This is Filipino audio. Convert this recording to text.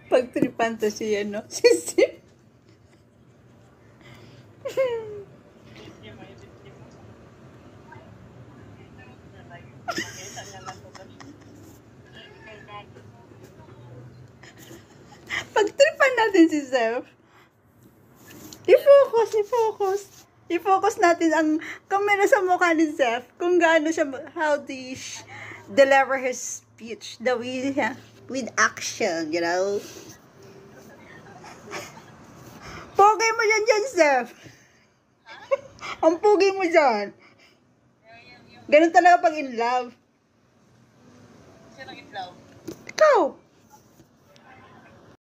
Pagtripan to siya, no? Sisi. Pagtripan natin si Zeph. I-focus natin ang camera sa mukha ni Zeph. Kung gaano siya, how they deliver his speech. The way, with action, you know? Pogi mo dyan, Zeph. Ang pogi mo dyan. Ganun talaga pag in love. Sino in love? Ikaw.